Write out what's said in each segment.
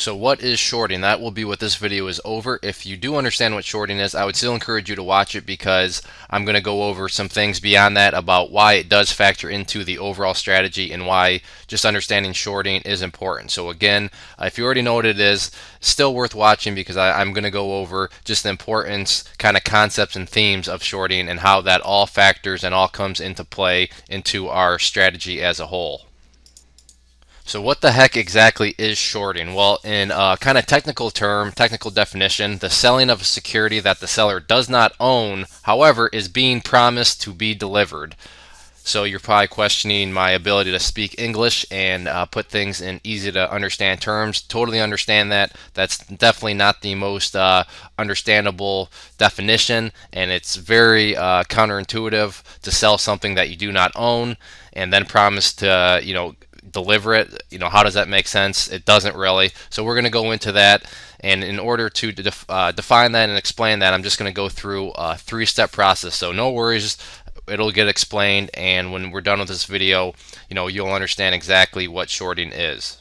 So what is shorting? That will be what this video is over. If you do understand what shorting is, I would still encourage you to watch it because I'm going to go over some things beyond that about why it does factor into the overall strategy and why just understanding shorting is important. So again, if you already know what it is, still worth watching because I'm going to go over just the importance, kind of concepts and themes of shorting and how that all factors and all comes into play into our strategy as a whole. So what the heck exactly is shorting? Well, in a kind of technical term, technical definition, the selling of a security that the seller does not own, however, is being promised to be delivered. So you're probably questioning my ability to speak English and put things in easy to understand terms. Totally understand that. That's definitely not the most understandable definition, and it's very counterintuitive to sell something that you do not own and then promise to, deliver it. How does that make sense? It doesn't really. So we're going to go into that, and in order to define that and explain that, I'm just going to go through a three-step process. So no worries, it'll get explained, and when we're done with this video, you'll understand exactly what shorting is.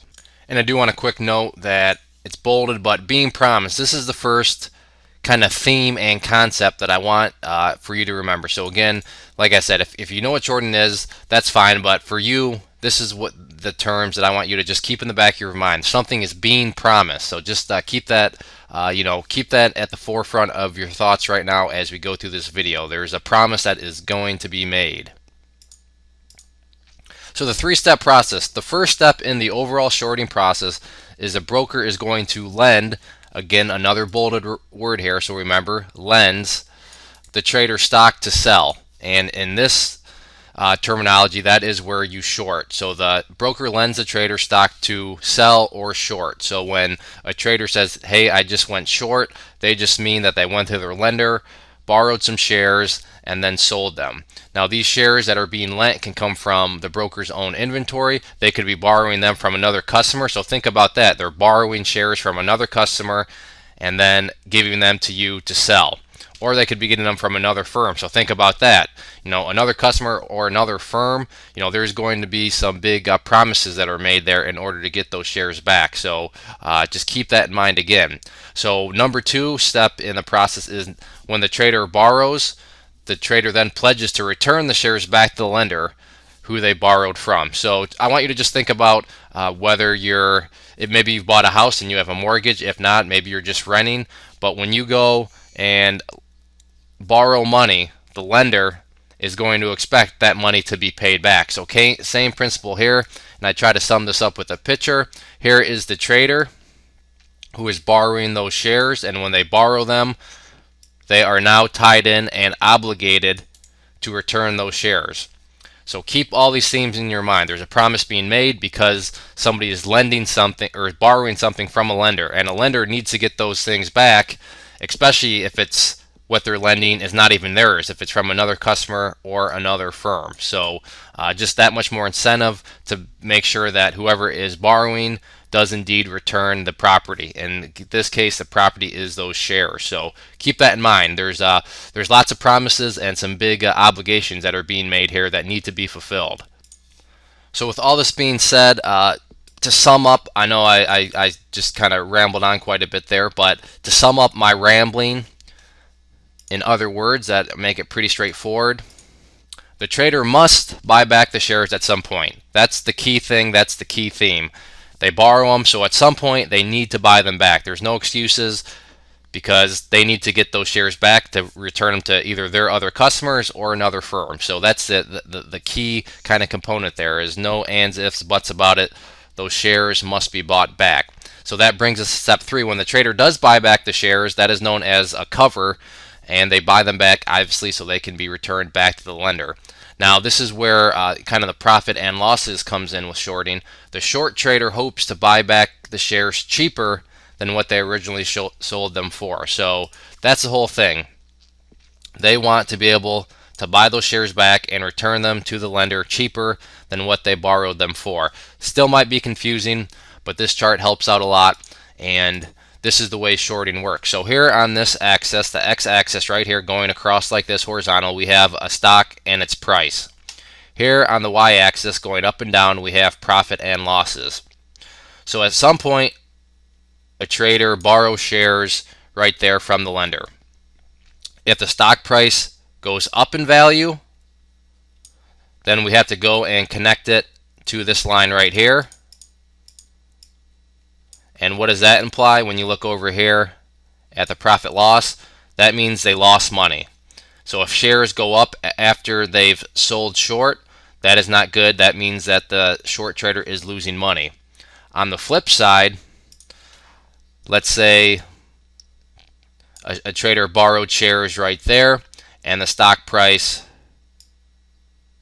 And I do want a quick note that it's bolded, but being promised, this is the first kind of theme and concept that I want for you to remember. So again, like I said, if you know what shorting is, that's fine, but for you, this is what the terms that I want you to just keep in the back of your mind. Something is being promised, so just keep that keep that at the forefront of your thoughts right now as we go through this video. There's a promise that is going to be made. So the three-step process. The first step in the overall shorting process is a broker is going to lend, again another bolded word here, so remember, lends the trader stock to sell. And in this terminology, that is where you short. So the broker lends the trader stock to sell or short. So when a trader says, hey, I just went short, they just mean that they went to their lender, borrowed some shares, and then sold them. Now these shares that are being lent can come from the broker's own inventory. They could be borrowing them from another customer. So think about that. They're borrowing shares from another customer and then giving them to you to sell. Or they could be getting them from another firm. So think about that. Another customer or another firm, there's going to be some big promises that are made there in order to get those shares back. So just keep that in mind again. So number two step in the process is when the trader borrows, the trader then pledges to return the shares back to the lender who they borrowed from. So I want you to just think about whether maybe you've bought a house and you have a mortgage. If not, maybe you're just renting. But when you go and borrow money, the lender is going to expect that money to be paid back. So same principle here, and I try to sum this up with a picture. Here is the trader who is borrowing those shares, and when they borrow them, they are now tied in and obligated to return those shares. So keep all these themes in your mind. There's a promise being made because somebody is lending something or borrowing something from a lender, and a lender needs to get those things back, especially if it's what they're lending is not even theirs, if it's from another customer or another firm. So just that much more incentive to make sure that whoever is borrowing does indeed return the property. In this case, the property is those shares. So keep that in mind. There's lots of promises and some big obligations that are being made here that need to be fulfilled. So with all this being said, to sum up, I know I just kind of rambled on quite a bit there, but to sum up my rambling, in other words that make it pretty straightforward, the trader must buy back the shares at some point. That's the key thing. That's the key theme. They borrow them, so at some point they need to buy them back. There's no excuses because they need to get those shares back to return them to either their other customers or another firm. So that's the key kind of component there. Is no ands, ifs, buts about it. Those shares must be bought back. So that brings us to step three. When the trader does buy back the shares, that is known as a cover, and they buy them back, obviously, so they can be returned back to the lender. Now, this is where kind of the profit and losses comes in with shorting. The short trader hopes to buy back the shares cheaper than what they originally sold them for. So that's the whole thing. They want to be able to buy those shares back and return them to the lender cheaper than what they borrowed them for. Still might be confusing, but this chart helps out a lot, and this is the way shorting works. So here on this axis, the x-axis right here going across like this horizontal, we have a stock and its price. Here on the y-axis going up and down, we have profit and losses. So at some point a trader borrows shares right there from the lender. If the stock price goes up in value, then we have to go and connect it to this line right here. And what does that imply when you look over here at the profit loss? That means they lost money. So if shares go up after they've sold short, that is not good. That means that the short trader is losing money. On the flip side, let's say a trader borrowed shares right there and the stock price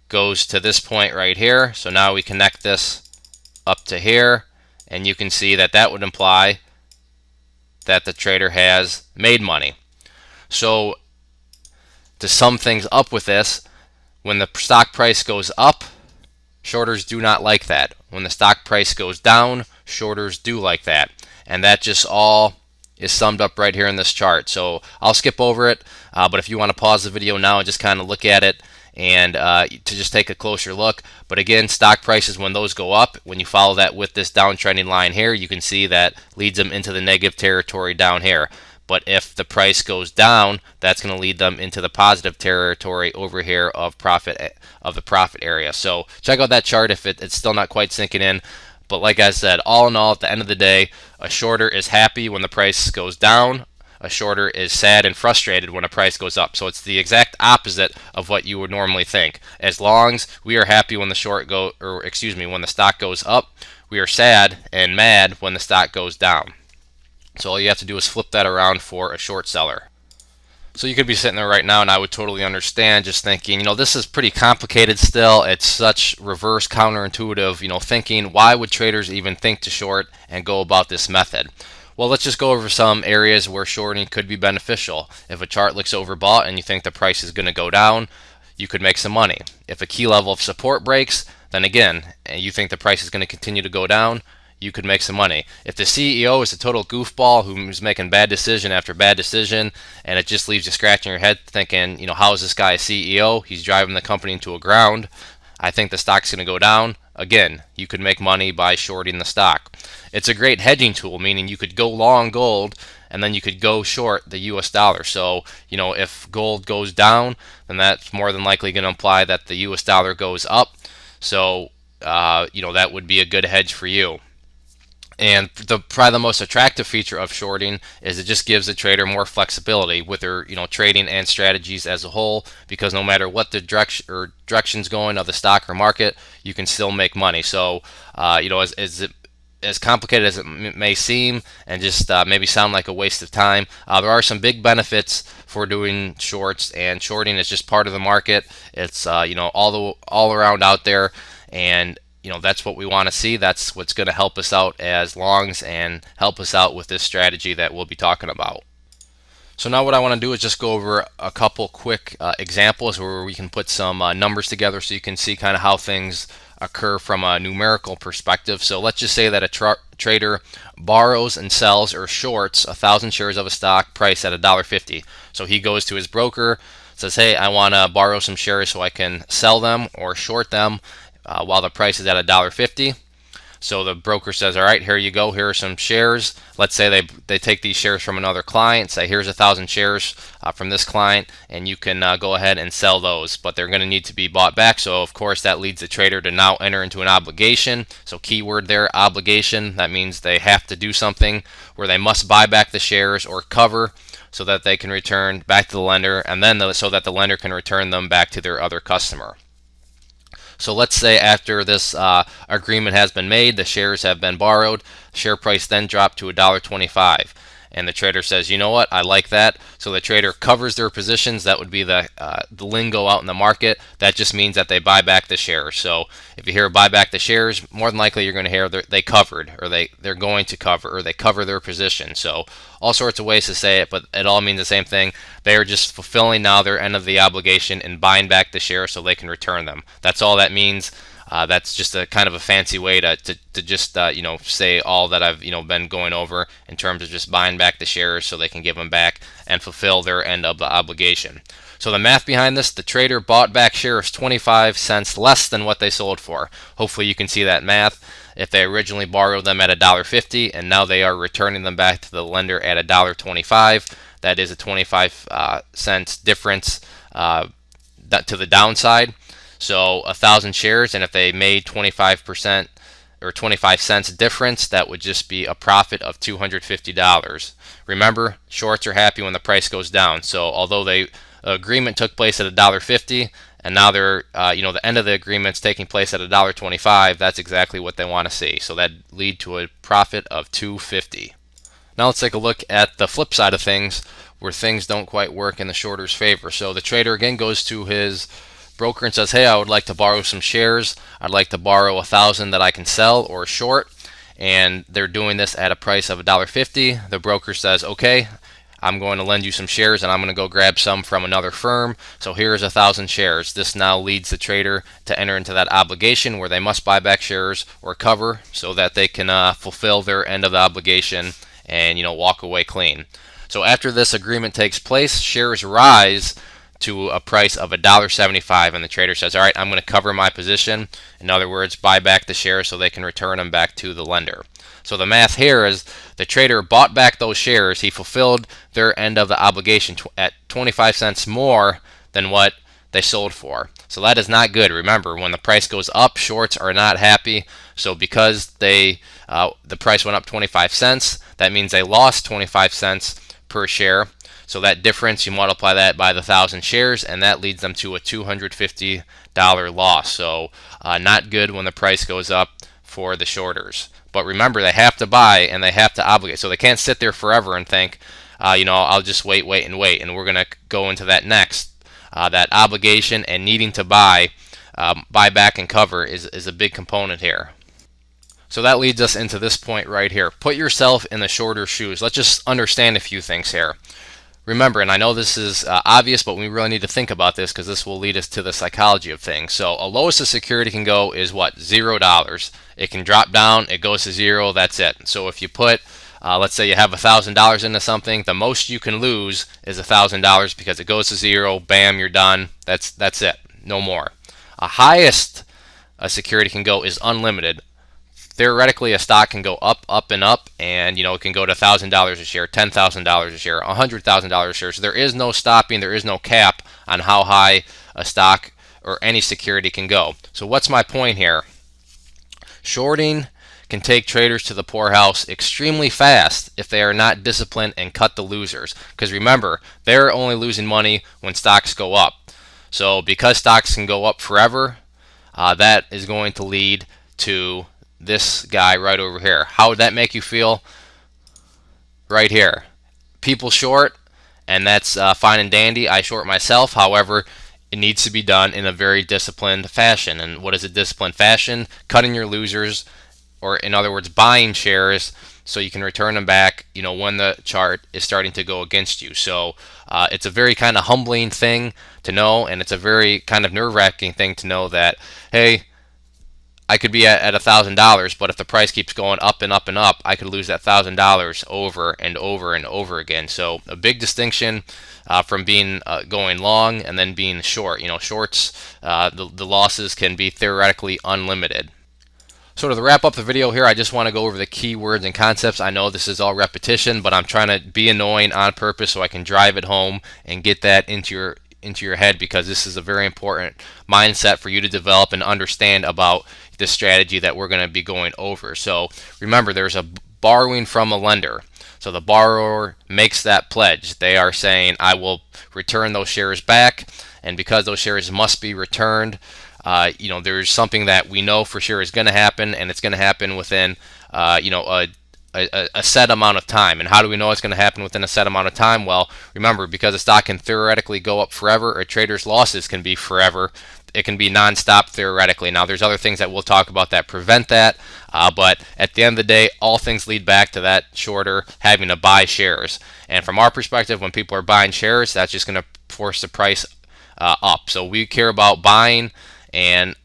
goes to this point right here. So now we connect this up to here, and you can see that that would imply that the trader has made money. So to sum things up with this, when the stock price goes up, shorters do not like that. When the stock price goes down, shorters do like that. And that just all is summed up right here in this chart. So I'll skip over it, but if you want to pause the video now and just kind of look at it and to just take a closer look. But again, stock prices, when those go up, when you follow that with this downtrending line here, you can see that leads them into the negative territory down here. But if the price goes down, that's going to lead them into the positive territory over here of the profit area. So check out that chart if it's still not quite sinking in. But like I said, all in all, at the end of the day, a shorter is happy when the price goes down. A shorter is sad and frustrated when a price goes up. So it's the exact opposite of what you would normally think. As long as we are happy when when the stock goes up, we are sad and mad when the stock goes down. So all you have to do is flip that around for a short seller. So you could be sitting there right now, and I would totally understand, just thinking, this is pretty complicated still. It's such reverse counterintuitive, thinking, why would traders even think to short and go about this method? Well, let's just go over some areas where shorting could be beneficial. If a chart looks overbought and you think the price is going to go down, you could make some money. If a key level of support breaks, then again, you think the price is going to continue to go down, you could make some money. If the CEO is a total goofball who's making bad decision after bad decision, and it just leaves you scratching your head thinking, how is this guy a CEO? He's driving the company into a ground. I think the stock's going to go down. Again, you could make money by shorting the stock. It's a great hedging tool, meaning you could go long gold and then you could go short the US dollar. So, if gold goes down, then that's more than likely going to imply that the US dollar goes up. So, that would be a good hedge for you. And probably the most attractive feature of shorting is it just gives the trader more flexibility with their trading and strategies as a whole, because no matter what the direction's going of the stock or market, you can still make money. So as complicated as it may seem and just maybe sound like a waste of time, there are some big benefits for doing shorts, and shorting is just part of the market. It's all around out there, and that's what we want to see. That's what's going to help us out as longs and help us out with this strategy that we'll be talking about. So now what I want to do is just go over a couple quick examples where we can put some numbers together so you can see kind of how things occur from a numerical perspective. So let's just say that a trader borrows and sells or shorts 1,000 shares of a stock priced at $1.50. So he goes to his broker, says, hey, I want to borrow some shares so I can sell them or short them while the price is at $1.50. So the broker says, all right, here you go, here are some shares. Let's say they take these shares from another client, say here's 1,000 shares from this client, and you can go ahead and sell those, but they're going to need to be bought back. So of course that leads the trader to now enter into an obligation. So keyword there, obligation. That means they have to do something where they must buy back the shares or cover so that they can return back to the lender, and then so that the lender can return them back to their other customer. So let's say after this agreement has been made, the shares have been borrowed, share price then dropped to $1.25. And the trader says, you know what, I like that. So the trader covers their positions. That would be the lingo out in the market. That just means that they buy back the shares. So if you hear buy back the shares, more than likely you're going to hear they covered, or they're going to cover, or they cover their position. So all sorts of ways to say it, but it all means the same thing. They are just fulfilling now their end of the obligation and buying back the shares so they can return them. That's all that means. That's just a kind of a fancy way to just say all that I've been going over in terms of just buying back the shares so they can give them back and fulfill their end of the obligation. So the math behind this, the trader bought back shares 25 cents less than what they sold for. Hopefully you can see that math. if they originally borrowed them at $1.50 and now they are returning them back to the lender at $1.25. That is a 25 cents difference to the downside. So 1,000 shares, and if they made 25% or 25 cents difference, that would just be a profit of $250. Remember, shorts are happy when the price goes down. So although the agreement took place at $1.50 and now they're the end of the agreement's taking place at $1.25, that's exactly what they want to see. So that lead to a profit of $250. Now let's take a look at the flip side of things, where things don't quite work in the shorter's favor. So the trader again goes to his broker and says, hey, I would like to borrow some shares. I'd like to borrow 1,000 that I can sell or short, and they're doing this at a price of $1.50. The broker says, okay, I'm going to lend you some shares and I'm going to go grab some from another firm. So here's 1,000 shares. This now leads the trader to enter into that obligation where they must buy back shares or cover so that they can fulfill their end of the obligation and walk away clean. So after this agreement takes place, shares rise to a price of $1.75, and the trader says, all right, I'm going to cover my position. In other words, buy back the shares so they can return them back to the lender. So the math here is the trader bought back those shares. He fulfilled their end of the obligation at 25 cents more than what they sold for. So that is not good. Remember, when the price goes up, shorts are not happy. So because the price went up 25 cents, that means they lost 25 cents per share. So that difference, you multiply that by the 1,000 shares, and that leads them to a $250 loss. So not good when the price goes up for the shorters. But remember, they have to buy and they have to obligate. So they can't sit there forever and think, I'll just wait. And we're going to go into that next. That obligation and needing to buy back and cover is a big component here. So that leads us into this point right here. Put yourself in the shorter shoes. Let's just understand a few things here. Remember, and I know this is obvious, but we really need to think about this because this will lead us to the psychology of things. So a lowest a security can go is what? $0. It can drop down, it goes to zero, that's it. So if you put, let's say you have $1,000 into something, the most you can lose is $1,000 because it goes to zero, bam, you're done. That's it, no more. A highest a security can go is unlimited. Theoretically, a stock can go up, and up, and it can go to $1,000 a share, $10,000 a share, $100,000 a share. So there is no stopping, there is no cap on how high a stock or any security can go. So what's my point here? Shorting can take traders to the poorhouse extremely fast if they are not disciplined and cut the losers. Because remember, they're only losing money when stocks go up. So because stocks can go up forever, that is going to lead to this guy right over here. How would that make you feel? Right here. People short, and that's fine and dandy. I short myself. However, it needs to be done in a very disciplined fashion. And what is a disciplined fashion? Cutting your losers, or in other words, buying shares so you can return them back, when the chart is starting to go against you. So it's a very kind of humbling thing to know, and it's a very kind of nerve-wracking thing to know that, hey, I could be at $1,000, but if the price keeps going up and up and up, I could lose that $1,000 over and over and over again. So a big distinction from being going long and then being short. Shorts, the losses can be theoretically unlimited. So to wrap up the video here, I just want to go over the key words and concepts. I know this is all repetition, but I'm trying to be annoying on purpose so I can drive it home and get that into your head, because this is a very important mindset for you to develop and understand about the strategy that we're going to be going over. So remember, there's a borrowing from a lender. So the borrower makes that pledge. They are saying, I will return those shares back, and because those shares must be returned, there's something that we know for sure is going to happen, and it's going to happen within a set amount of time. And how do we know it's going to happen within a set amount of time? Well, remember, because a stock can theoretically go up forever, a trader's losses can be forever. It can be non-stop theoretically. Now, there's other things that we'll talk about that prevent that, but at the end of the day, all things lead back to that shorter having to buy shares. And from our perspective, when people are buying shares, that's just going to force the price up. So we care about buying, and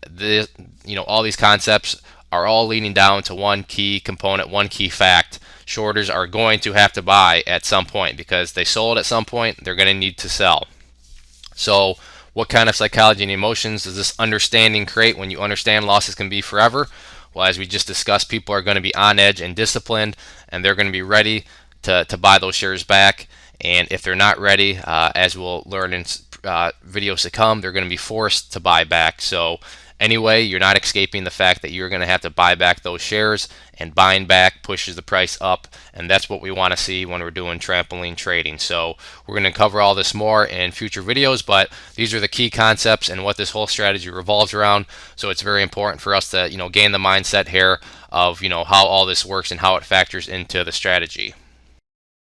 all these concepts are all leading down to one key component, one key fact. Shorters are going to have to buy at some point because they sold at some point. They're going to need to sell. So what kind of psychology and emotions does this understanding create when you understand losses can be forever? Well, as we just discussed, people are going to be on edge and disciplined, and they're going to be ready to buy those shares back. And if they're not ready, as we'll learn in videos to come, they're going to be forced to buy back. So anyway, you're not escaping the fact that you're going to have to buy back those shares, and buying back pushes the price up, and that's what we want to see when we're doing trampoline trading. So we're going to cover all this more in future videos, but these are the key concepts and what this whole strategy revolves around. So it's very important for us to gain the mindset here of how all this works and how it factors into the strategy.